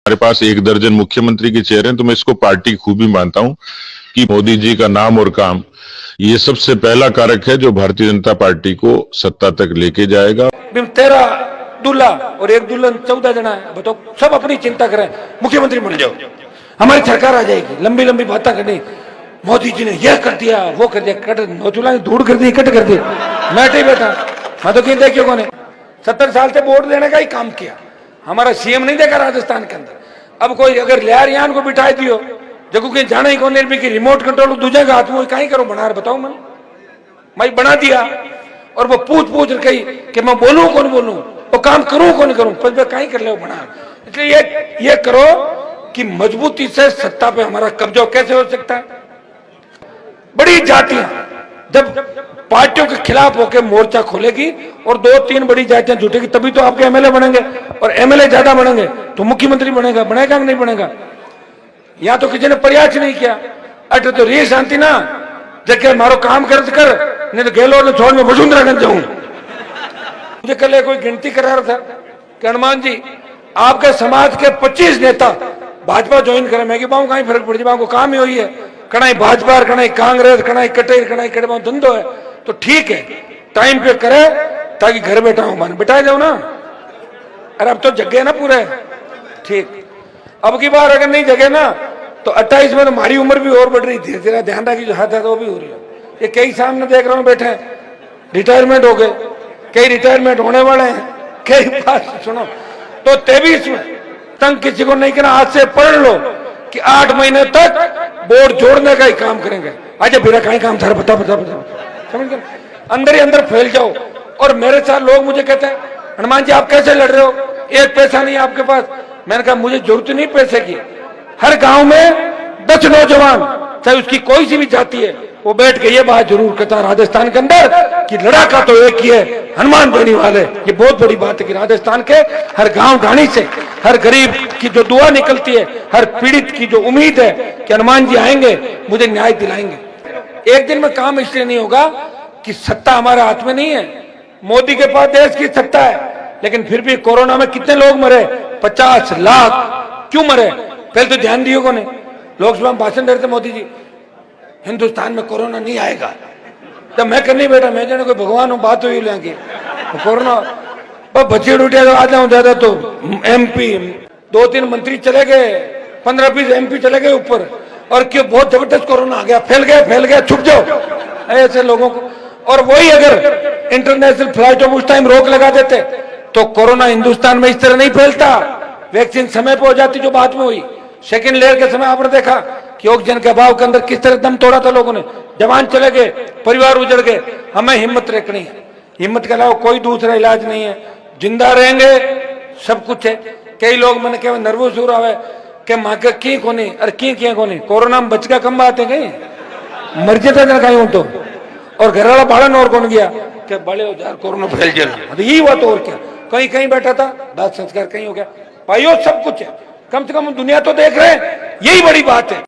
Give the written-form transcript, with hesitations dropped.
हमारे पास 1 दर्जन मुख्यमंत्री के चेहरे हैं, तो मैं इसको पार्टी की खूबी मानता हूं कि मोदी जी का नाम और काम ये सबसे पहला कारक है जो भारतीय जनता पार्टी को सत्ता तक लेके जाएगा। 13 दूल्हा और एक दुल्हन 14 जना है, बताओ सब अपनी चिंता करें, मुख्यमंत्री बन जाओ, हमारी सरकार आ जाएगी। लंबी लंबी बातें करनी, मोदी जी ने यह कर दिया वो कर दिया, कट नौचुला ने धूड़ कर दी, कट कर दी। मैं ही बैठा, मैं तो कहीं देखियो कौन है, 70 साल से वोट देने का ही काम किया, हमारा सीएम नहीं देखा राजस्थान के अंदर। अब कोई अगर लियारियान को बिठाई दियो जगह कहीं जाना ही कौन है कि रिमोट कंट्रोल दूसरे का हाथ में कहीं करो बना बताओ मैं बना दिया। और वो पूछ पूछ कही कि मैं बोलूं कौन बोलूं, वो काम करूं कौन करूं, पर मैं कहीं कर ले बना। इसलिए ये करो कि मजबूती से सत्ता पे हमारा कब्जा कैसे हो सकता है। बड़ी जातियां जब पार्टियों के खिलाफ होकर मोर्चा खोलेगी और 2-3 बड़ी जातियां जुटेगी तभी तो आपके एमएलए बनेंगे, और एमएलए ज्यादा बनेंगे तो मुख्यमंत्री बनेगा कि नहीं बनेगा। या तो किसी ने प्रयास नहीं किया, अट तो रे शांति ना जगह मारो काम कर नहीं तो गहलोत ने छोड़ में वसुंधरागंज जाऊं। मुझे कल कोई गिनती करा रहा था कि हनुमान जी आपके समाज के 25 नेता भाजपा ज्वाइन करें, मैं कि बाहू कहीं फर्क पड़ जाए, को काम ही हुई है, कणाई भाजपा कणाई कांग्रेस कणाई कटे कणाई कटे धंधो है, तो ठीक है टाइम पे करे ताकि घर बैठा हूं मान बिठा जाओ ना। अरे अब तो जगह ना पूरे ठीक, अब की बार अगर नहीं जगह ना तो 28 में हमारी उम्र भी और बढ़ रही थी, तेरा ध्यान रखी जो हाथ है वो भी हो रही है। ये कई सामने देख रहा हूं बैठे रिटायरमेंट हो गए, कई रिटायरमेंट होने वाले हैं, कई बात सुनो तो 23 में तंग किसी को नहीं करना, आज से पढ़ लो कि 8 महीने तक बोर्ड जोड़ने का ही काम करेंगे। आज मेरा कहीं काम था बता समझ गए, अंदर ही अंदर फैल जाओ। और मेरे साथ लोग मुझे कहते हैं हनुमान जी आप कैसे लड़ रहे हो, एक पैसा नहीं आपके पास। मैंने कहा मुझे जरूरत नहीं पैसे की, हर गांव में 10 नौजवान चाहे उसकी कोई सी भी जाति है वो बैठ के ये बात जरूर कहता राजस्थान के अंदर कि लड़ाका तो एक ही है, हनुमान बनी वाले। ये बहुत बड़ी बात है कि राजस्थान के हर गांव ढाणी से हर गरीब की जो दुआ निकलती है, हर पीड़ित की जो उम्मीद है कि हनुमान जी आएंगे मुझे न्याय दिलाएंगे। एक दिन में काम इसलिए नहीं होगा कि सत्ता हमारे हाथ में नहीं है, मोदी के पास देश की सत्ता है, लेकिन फिर भी कोरोना में कितने लोग मरे, 50 लाख क्यों मरे, पहले तो ध्यान दियो को नहीं। लोकसभा में भाषण दे रहे थे मोदी जी हिंदुस्तान में कोरोना नहीं आएगा, जब मैं करनी बैठा मैं जाने कोई भगवान हो बात हुई लेंगे तो कोरोना बच्चे उठे तो आ जाऊं ज्यादा तो एमपी 2-3 मंत्री चले गए, 15-20 एमपी चले गए ऊपर, और क्यों बहुत जबरदस्त कोरोना आ गया, फैल गया छुप जाओ ऐसे लोगों को। और वही अगर इंटरनेशनल फ्लाइटों में उस टाइम रोक लगा देते तो कोरोना हिंदुस्तान में इस तरह नहीं फैलता, वैक्सीन समय पर हो जाती जो बाद में हुई। सेकेंड लेयर के समय आपने देखा कि ऑक्सीजन के अभाव के अंदर किस तरह दम तोड़ा था लोगों ने, जवान चले गए, परिवार उजड़ गए। हमें हिम्मत रखनी है, हिम्मत के अलावा कोई दूसरा इलाज नहीं है, जिंदा रहेंगे सब कुछ है। कई लोग मैंने कहा नर्वस हो रहा है कि माँ के की कोनी, अरे की कोनी, कोरोना में बच का कम बात है कहीं मर जाता जन कहीं हूं तो, और घर वाला बाड़न और कौन गया कि बड़े हो यार कोरोना फैल जाए, यही हुआ तो और क्या। कहीं बैठा था दाद संस्कार कहीं हो गया, भाइयों सब कुछ है, कम से कम दुनिया तो देख रहे हैं, यही बड़ी बात है।